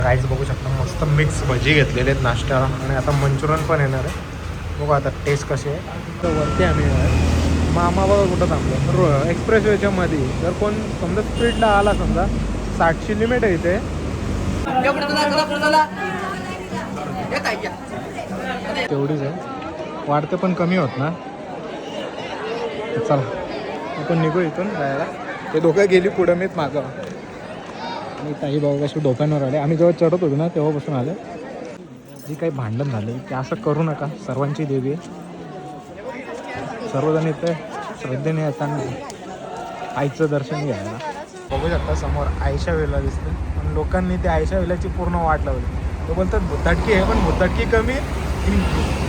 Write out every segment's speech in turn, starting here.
Rice बघू शकता, मस्त मिक्स भजी घेतलेले आहेत नाश्त्याला आणि आता मंचुरियन पण येणार आहे. बघू आता टेस्ट कशी आहे. तर वरती आम्ही मामा बघा कुठं थांबलो एक्सप्रेस वेच्या मध्ये. जर कोण समजा स्पीडला आला, समजा 60ची लिमिट आहे इथे, तेवढीच आहे, वाढते पण कमी होत ना. चला आपण निघू इथून जायला. ते दोघं गेली पुढं, मीच मागं. आणि ताई भाऊ कशी डोक्यांवर आले. आम्ही जेव्हा चढत होतो ना तेव्हापासून आले. जी काही भांडण झाली ते असं करू नका. सर्वांची देवी आहे. सर्वजण इथे श्रद्धेने येताना आईचं दर्शन घ्यायला. बघू शकता समोर आयशा वेला दिसते, पण लोकांनी ते आयशा वेलाची पूर्ण वाट लावली. ते बोलतात भुताटकी आहे, पण भुताटकी कमी,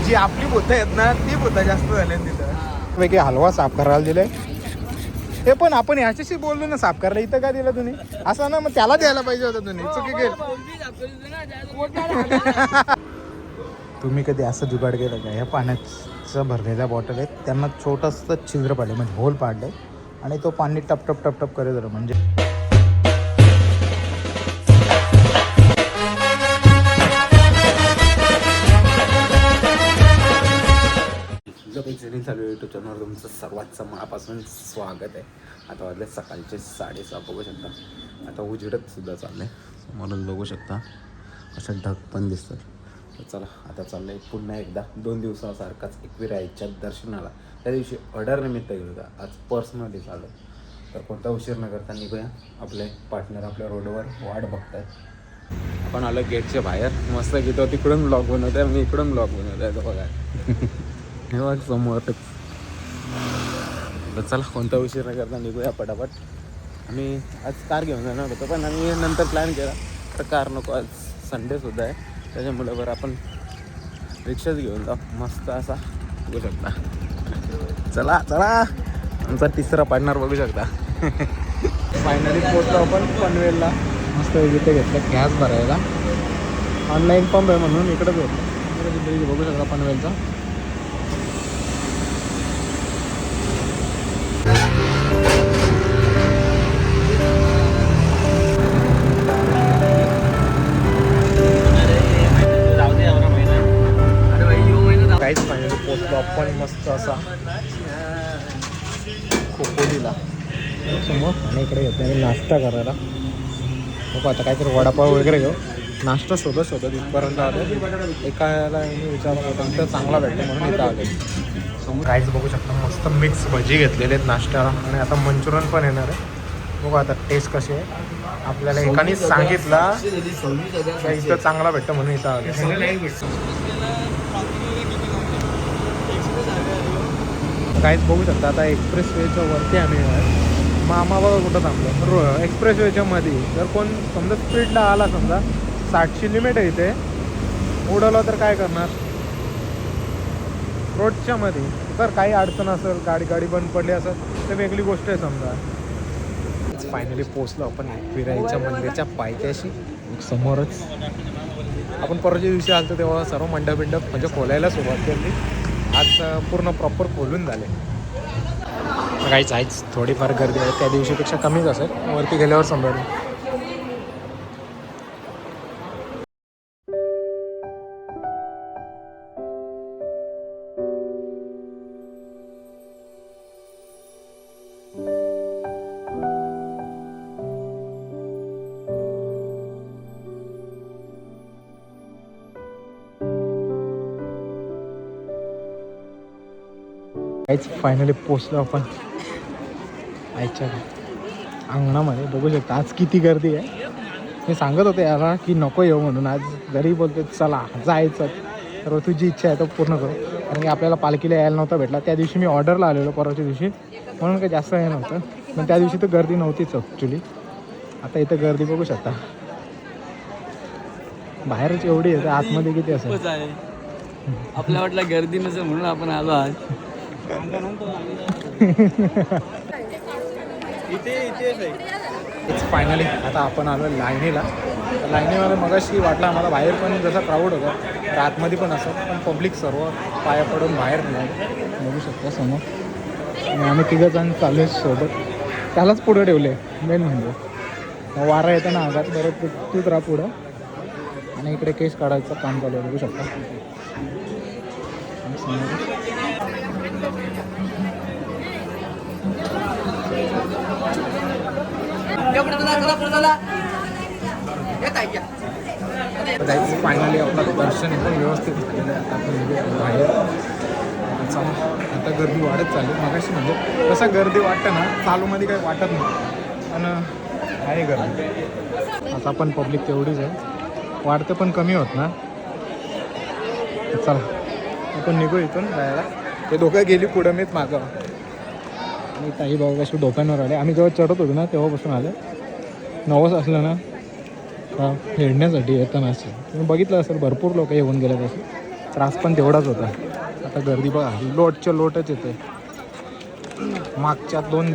जी आपली भूतं आहेत ना ती भूतं जास्त झाली तिथं. वेगळे हलवा साफ करायला दिले, हे पण आपण याच्याशी बोललो ना साफ करायला. इथं का दिलं तुम्ही असं ना? मग त्याला द्यायला पाहिजे होतं. तुम्ही चुकी केली. तुम्ही कधी असं जुगाड केलं का? ह्या पाण्याचं भरलेल्या बॉटल आहेत, त्यांना छोटंसं छिद्र पाडले, म्हणजे होल पाडले, आणि तो पाणी टप टप टप टप करत राहिलं. म्हणजे चालू यूट्यूब चॅनलवर तुमचं सर्वांचं मनापासून स्वागत आहे. आता वाजले सकाळचे 6:30 बघू शकता. आता उजेडत सुद्धा चाललं आहे. समोरच बघू शकता असं ढग पण दिसतं. तर चला आता चाललं आहे पुन्हा एकदा 2 दिवसासारखाच एकविराईच्या दर्शनाला. त्या दिवशी ऑर्डर निमित्त गेलो होता, आज पर्सनली चालू. तर कोणता उशीर न करता निघूया. आपले पार्टनर आपल्या रोडवर वाट बघतायत. आपण आलो गेटच्या बाहेर. मस्त घेतो, तिकडून ब्लॉग बनवत आहे, मी इकडून ब्लॉग बनवत आहे. बघा हे बघ समोरच. तर चला कोणता उशीर न करता निघूया पटापट. आम्ही आज कार घेऊन जाणार होतो, पण आम्ही नंतर प्लॅन केला तर कार नको, आज संडेसुद्धा आहे, त्याच्यामुळे बरं आपण रिक्षाच घेऊन जाऊ. मस्त असा बघू शकता. चला चला आमचा तिसरा पार्टनर बघू शकता. फायनली पोहोचलो आपण पनवेलला. मस्त इथे घेतलं गॅस भरायला. ऑनलाईन पंप आहे म्हणून इकडंच होतं. बघू शकता पनवेलचा. काहीच फायनली पोचलो आपण मस्त असा खोपोलीला समोर. आणि इकडे घेतो आणि नाश्ता करायला. बघू आता काहीतरी वडापाव वगैरे घेऊ. नाश्ता शोधत इथपर्यंत आलो. एकाला मी विचारलं होतं इथं चांगला भेटतो म्हणून इथं आले. समोर काहीच बघू शकता, मस्त मिक्स भजी घेतलेले आहेत नाश्त्याला, आणि आता मंचुरियन पण येणार आहे. बघू आता टेस्ट कशी आहे. आपल्याला एकाने सांगितलं की इथं चांगला भेटतं म्हणून इथं आले. काहीच बघू शकता. आता एक्सप्रेस वेच्या वरती आम्ही मामा बघा कुठं थांबलो एक्सप्रेस वेच्या मध्ये. जर कोण समजा स्पीडला आला, समजा 60ची लिमिट आहे इथे, उडवलं तर काय करणार रोडच्या मध्ये. तर काही अडचण असेल, गाडी बंद पडली असेल तर वेगळी गोष्ट आहे. समजा फायनली पोचलो आपण एकविराईच्या मंदिराच्या पायथ्याशी. समोरच आपण परवाच्या दिवशी आलो तेव्हा सर्व मंडप म्हणजे खोलायला सुरुवात केली. आज पूर्ण प्रॉपर खोलून झाले. काहीच आहेच, थोडीफार गर्दी आहे, त्या दिवशीपेक्षा कमीच असेल. वरती गेल्यावर समजा. काहीच फायनली पोचलो आपण आईच्या अंगणामध्ये. बघू शकता आज किती गर्दी आहे. मी सांगत होते याला की नको येऊ म्हणून, आज घरी बोलतो चला जायचं. तर तुझी इच्छा आहे तो पूर्ण करू. कारण की आपल्याला पालखीला यायला नव्हता भेटला. त्या दिवशी मी ऑर्डरला आलेलो परवाच्या दिवशी, म्हणून काही जास्त हे नव्हतं. पण त्या दिवशी तर गर्दी नव्हतीच ॲक्च्युली. आता इथं गर्दी बघू शकता. बाहेरच एवढी आहे, आतमध्ये किती असेल. आपल्या वाटलं गर्दी नसेल म्हणून आपण आलो आज. फायनली आता आपण आलो लाईनीला. लाईनीमध्ये मगाशी वाटलं आम्हाला बाहेर पण जसा क्राऊड होता तर आतमध्ये पण असं, पण पब्लिक सर्व पाया पडून बाहेर निघाले. बघू शकता समोर. आणि आम्ही तिघंजण चालू आहे सोबत. त्यालाच पुढं ठेवले मेन म्हणजे. वारा येतं ना आगात बरं तूच राहा पुढं. आणि इकडे केस काढायचं काम चालू आहे, बघू शकता. आणि फायनली आपलं दर्शन एकदम व्यवस्थित झालेलं आहे. आता आपण निघू बाहेर. चला, आता गर्दी वाढत चालली. मगाशी म्हणजे कसं गर्दी वाटतं ना, चालूमध्ये काही वाटत नाही, पण आहे गर्दी. आता पण पब्लिक तेवढीच आहे, वाढते पण कमी होत ना. चला आपण निघू इथून जायला. ते दोघं गेली पुढं, मीच मागं. आणि ताई भाऊ कशी डोक्यांवर आले. आम्ही जेव्हा चढत होतो ना तेव्हापासून आले. नवस असलं ना का खेळण्यासाठी येताना असेल, तुम्ही बघितलं असेल भरपूर लोक येऊन गेले, तसे त्रास पण तेवढाच होता. आता गर्दी बघा, लोटच्या लोटच येते. मागच्या दोन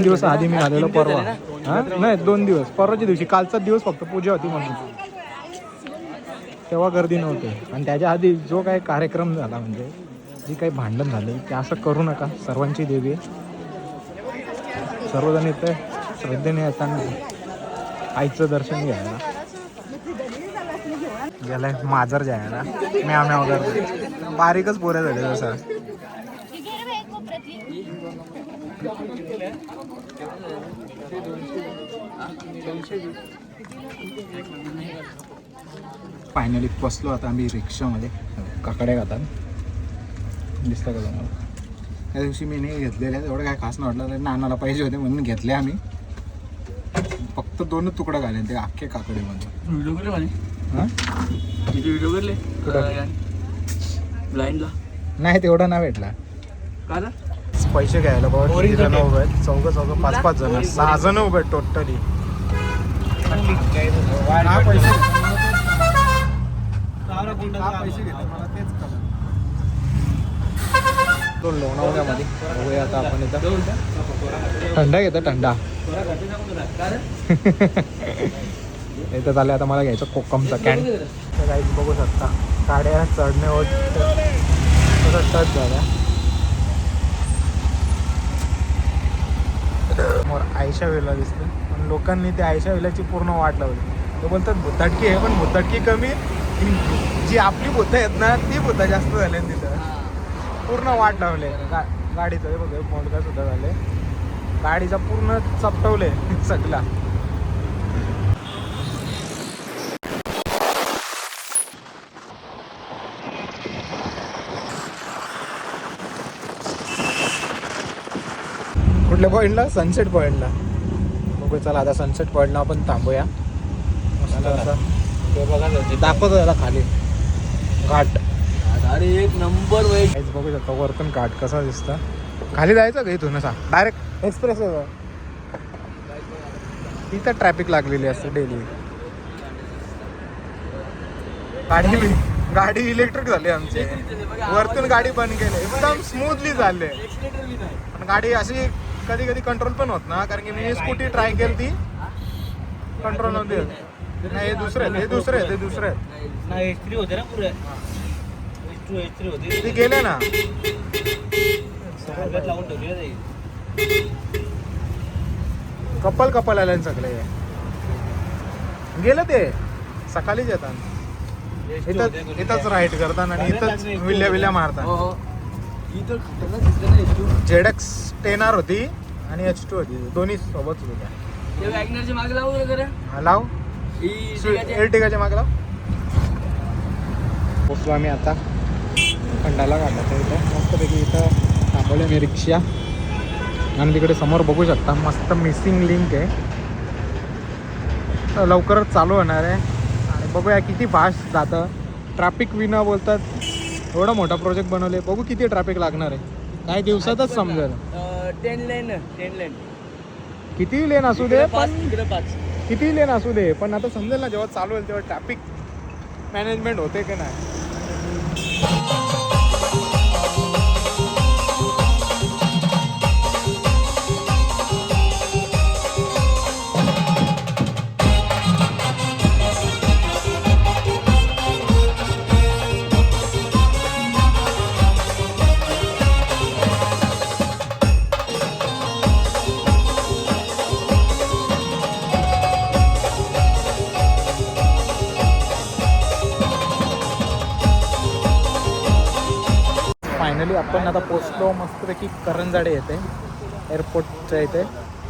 दिवस आधी मी आलेलो, परवा. हां नाही, 2 दिवस, परवाच्या दिवशी. कालचाच दिवस फक्त पूजा होती म्हणून, तेव्हा गर्दी नव्हती. आणि त्याच्या आधी जो काही कार्यक्रम झाला, म्हणजे जी काही भांडण झाले, ते असं करू नका. सर्वांची देवी आहे. सर्वजण इथे श्रद्धेने येताना आईचं दर्शन घ्यायला गेलाय. माजर जायला म्याव वगैरे बारीकच पोऱ्या झाले जसं. फायनली बसलो आता आम्ही रिक्षामध्ये. काकड्या खातात, दिसतं का तुम्हाला? त्या दिवशी मी नाही घेतलेल्या, एवढं काय खास नाही वाटलं. नानाला पाहिजे होते म्हणून घेतले आम्ही. फक्त 2 तुकडं घाले ते अख्खे काकडीमध्ये. व्हिडिओ करले हां व्हिडिओ करले ब्लाइंडला नाही, तेवढा नाही भेटला. का ना पैसे घ्यायला बाबा किती जण उभे आहेत? चौघं 5-5 जण, 6 जण उभे आहेत टोटली. पैसे घेतले मला तेच कळलं. तो लोणावळ्यामध्ये बघूया आता आपण इथं. थंडा घेतं, थंडा इथं चालले. आता मला घ्यायचं कोकमचा कॅन. तर काहीच बघू शकता, गाड्या चढणे होत टच झाल्या. समोर आयशा विला दिसते, पण लोकांनी ते आयशा विलाची पूर्ण वाट लावली. ते बोलतात भुताटकी आहे, पण भुताटकी कमी, जी आपली भूतं आहेत ना ती भूतं जास्त झाले तिथं. पूर्ण वाट लावले गाडीचं. हे बघा मोडका सुद्धा झाले, गाडीचा पूर्ण चपटवले सगळा. कुठल्या पॉईंटला? सनसेट पॉईंटला. बघू चला, आता सनसेट पॉईंटला आपण थांबूया. दाखवतो त्याला खाली घाट. अरे एक नंबर काहीच बघू शकता वरतून घाट कसा दिसतं. खाली जायचं का इथून? असा डायरेक्ट एक्सप्रेस आहे. तिथं ट्रॅफिक लागलेली असते डेली. गाडी इलेक्ट्रिक झाली आमची. वरतून गाडी बंद केली, एकदम स्मूथली चालले. पण गाडी अशी कधी कधी कंट्रोल पण होत ना, कारण की मी स्कूटी ट्राय केली, ती कंट्रोल नव्हती. नाही, हे दुसरे होते ना पुरे ते गेले ना. कपल आले सगळे गेलं. ते सकाळीच येतात इथंच राईट करतात आणि इथंच विल्ल्या मारतात. ZX 10R होती आणि H2 होती, दोन्ही सोबत होत्या. लाव एर्टिगाच्या मागे लाव. पोचलो आम्ही आता खंडाला घाटाच्या इथं. मस्तपैकी इथं थांबवले मी रिक्षा. आणि तिकडे समोर बघू शकता मस्त मिसिंग लिंक आहे, लवकरच चालू होणार आहे. आणि बघूया किती फास्ट जातं. ट्रॅफिक विना बोलतात, एवढा मोठा प्रोजेक्ट बनवले, बघू किती ट्रॅफिक लागणार आहे. काही दिवसातच समजेल. 10 लेन किती लेन असू दे, पण 5 किती लेन असू दे, पण आता समजेल ना जेव्हा चालू होईल तेव्हा ट्रॅफिक मॅनेजमेंट होते की नाही. फायनली आपण आता पोचलो मस्तपैकी करंजाडे येते एअरपोर्टच्या इथे,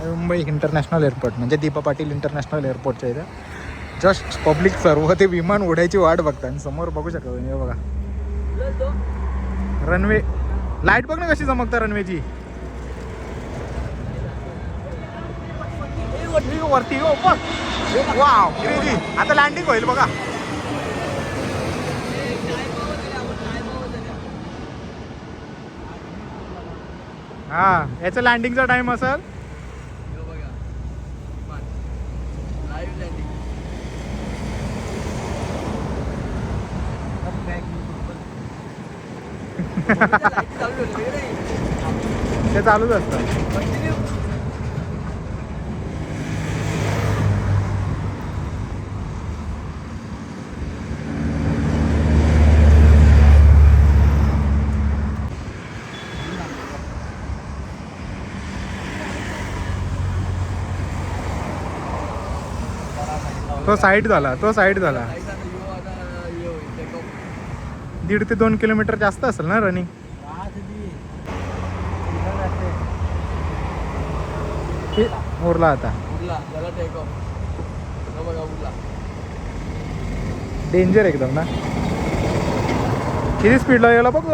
मुंबई इंटरनॅशनल एअरपोर्ट म्हणजे दीपा पाटील इंटरनॅशनल एअरपोर्टच्या इथे. जस्ट पब्लिक सर्व ते विमान उडायची वाट बघतात आणि समोर बघू शकता तुम्ही, हे बघा रनवे. लाईट बघ ना कशी चमकता रनवेची. वरती वाव क्रेझी. आता लँडिंग होईल बघा. हा याचा लँडिंगचा टाइम असेल ते चालूच असतं. तो साईड झाला. 1.5 ते 2 किलोमीटर जास्त असेल ना रनिंग. उरला आता. डेंजर एकदम ना. किती स्पीडला यायला बघ.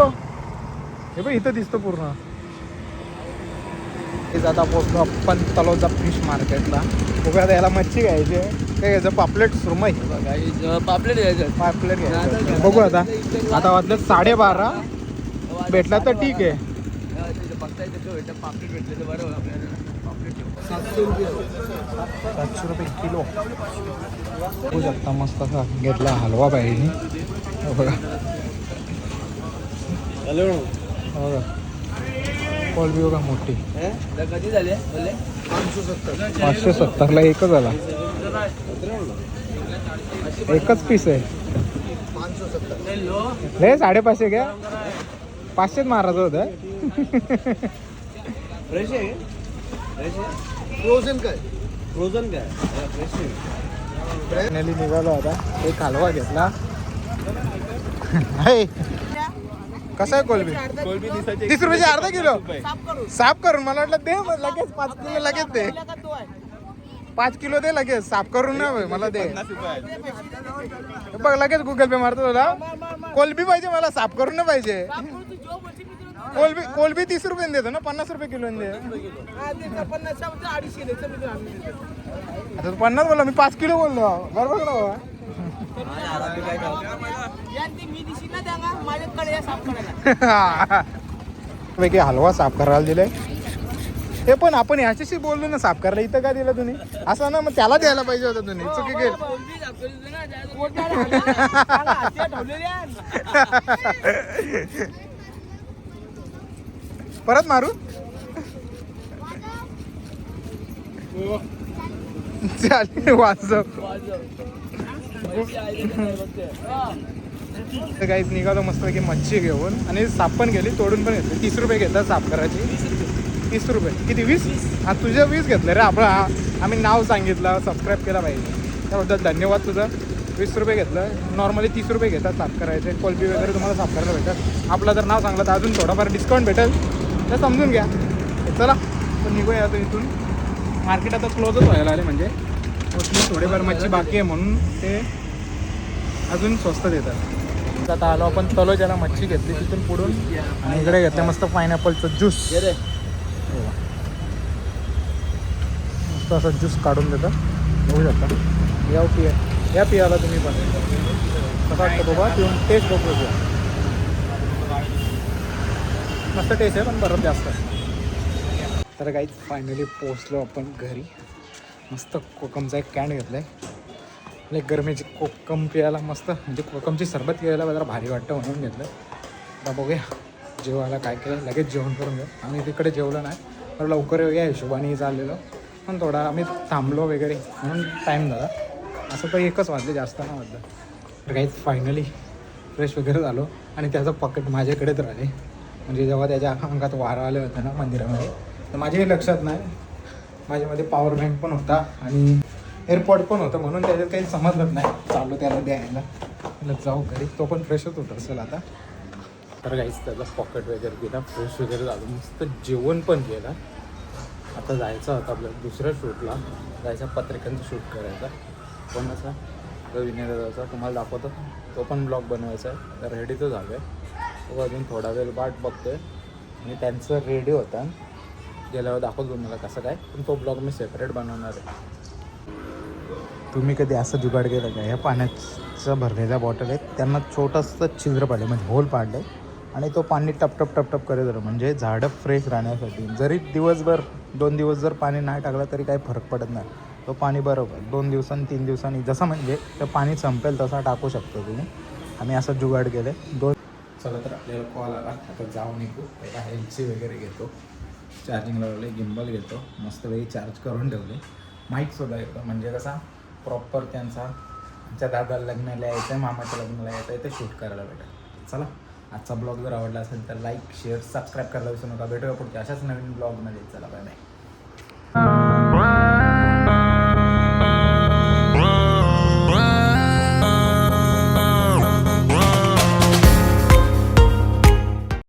हे बघ इथं दिसतो पूर्ण. आता पोचलो आपण तलोजा फिश मार्केटला. बघा आता याला मच्छी घ्यायची आहे. काय घ्यायचं? पापलेट सुरमई. पापलेट घ्यायचं. पापलेट घ्यायचं. बघू आता. आता वाजलं 12:30. भेटला तर ठीक आहे. पापलेट भेटले तर बरं आपल्याला. 700 रुपये किलो. बघू शकता मस्त असा घेतला हलवा पाहिजे. बघा बघा कोलबी बघा मोठी. कधी झाले? 570ला एकच झाला. एकच पीस आहे. रे 550 घ्या. 500 मारायचं होतं. फ्रोझन काय फायनली निघालो आता. एक हलवा घेतला. कसा आहे कोलबी? 30 रुपयाचे अर्धा किलो. साफ करून मला वाटलं दे लगेच. 5 किलो लगेच दे. 5 किलो दे लगेच. साफ करून नाही मला दे. बघ लगेच गुगल पे मारतो तुला. कोलबी पाहिजे मला. साफ करून नाही पाहिजे. कोलबी 30 रुपयाने देतो ना. 50 रुपये किलो दे. आता तू 50 बोलला. मी 5 किलो बोललो. बरोबर ना बाबा. पैकी हलवा साफ करायला दिलाय. हे पण आपण ह्याच्याशी बोललो ना साफ करायला. इथं का दिलं तुम्ही? असं ना मग त्याला द्यायला पाहिजे होतं तुम्ही. चुकी केली. परत मारू. चालेल वाजव. काहीच निघालो मस्तपैकी मच्छी घेऊन. आणि साफ पण गेली. तोडून पण घेतली. 30 रुपये घेतात साफ करायची. 30 रुपये. किती? 20? हा तुझ्या 20 घेतलं रे. आम्ही नाव सांगितलं. सबस्क्राईब केला पाहिजे. त्याबद्दल धन्यवाद तुझं. 20 रुपये घेतलं. नॉर्मली 30 रुपये घेतात साफ करायचे. कोलबी वगैरे तुम्हाला साफ करायला भेटतात. आपलं जर नाव सांगलं तर अजून थोडाफार डिस्काउंट भेटेल. तर समजून घ्या. चला पण निघूया आता इथून. मार्केट आता क्लोजच व्हायला आले. म्हणजे थोडेफार मच्छी बाकी आहे म्हणून ते अजून स्वस्त देतात. आता आलो आपण तलोजाला. मच्छी घेतली तिथून पुढून. आणि इकडे घेतलं मस्त पायनॅपलचं ज्यूस. मस्त असं ज्यूस काढून देतं. बघू शकता. या पियाला तुम्ही पण कसा वाटतं बाबा. पिऊन टेस्ट बघू. मस्त टेस्ट आहे पण बरं जास्त. तर काहीच फायनली पोचलो आपण घरी. मस्त कोकमचा एक कॅन घेतला आहे. लाईक गरमीची कोकम पियाला मस्त. म्हणजे कोकमची सरबत पियायला जरा भारी वाटतं म्हणून घेतलं. आता बघूया जेवायला काय केलं. लगेच जेवण करून घेऊ. आम्ही तिकडे जेवलं नाही. तर लवकर या हिशोबाने चाललेलो. पण थोडा आम्ही थांबलो वगैरे म्हणून टाईम झाला. असं तर 1च वाजले. जास्त नाही वाजलं. तर काहीच फायनली फ्रेश वगैरे झालो. आणि त्याचं पॉकेट माझ्याकडेच राहिले. म्हणजे जेव्हा त्याच्या अंगात वारा आले होते ना मंदिरामध्ये तर माझ्याही लक्षात नाही. माझ्यामध्ये पॉवर बँक पण होता आणि एअरपॉड पण होतं. म्हणून त्याच्यात काही समजलंच नाही. चालू त्याला द्यायला. जाऊ घरी. तो पण फ्रेशच होता असेल आता. तर काहीच त्याला पॉकेट वगैरे दिला, फ्रेश वगैरे झालं, मस्त जेवण पण केलं. आता जायचं होतं आपल्याला दुसऱ्या शूटला, जायचं पत्रिकांचं शूट करायचा. पण असा विनय दादाचा तुम्हाला दाखवतो, तो पण ब्लॉग बनवायचा आहे. तर रेडी तो झालो आहे, तो अजून थोडा वेळ वाट बघतोय आणि त्यांचं रेडी होता, गेल्यावर दाखवतो तुम्हाला कसं काय. पण तो ब्लॉग मी सेपरेट बनवणार आहे. तुम्ही कधी असं जुगाड केलं का? ह्या पाण्याचं भरलेल्या बॉटल आहेत, त्यांना छोटंसं छिद्र पाडलं म्हणजे होल पाडलं आणि तो पाणी टपटप टपटप करत राहिलं, म्हणजे झाडं फ्रेश राहण्यासाठी. जरी दिवसभर 2 दिवस जर पाणी नाही टाकलं तरी काही फरक पडत नाही. तो पाणी बरोबर 2 दिवसांनी 3 दिवसांनी जसं म्हणजे ते पाणी संपेल तसा टाकू शकतो तुम्ही. आम्ही असं जुगाड केलं 2. चला तर आपल्याला कॉल आला, आता जाऊन निघू. पहिला एलसी वगैरे घेतो, चार्जिंग लावले, गिम्बल घेतो, मस्तपैकी चार्ज करून ठेवले. माईकसुद्धा येतो, म्हणजे कसा प्रॉपर त्यांच्या दादाला लग्नाला यायचं आहे, मामाच्या लग्नाला यायचं आहे, ते शूट करायला भेटेल. चला, आजचा ब्लॉग जर आवडला असेल तर लाईक शेअर सबस्क्राईब करायला विसरू नका. भेटूया पुढच्या अशाच नवीन ब्लॉगमध्ये. चला बाय बाय.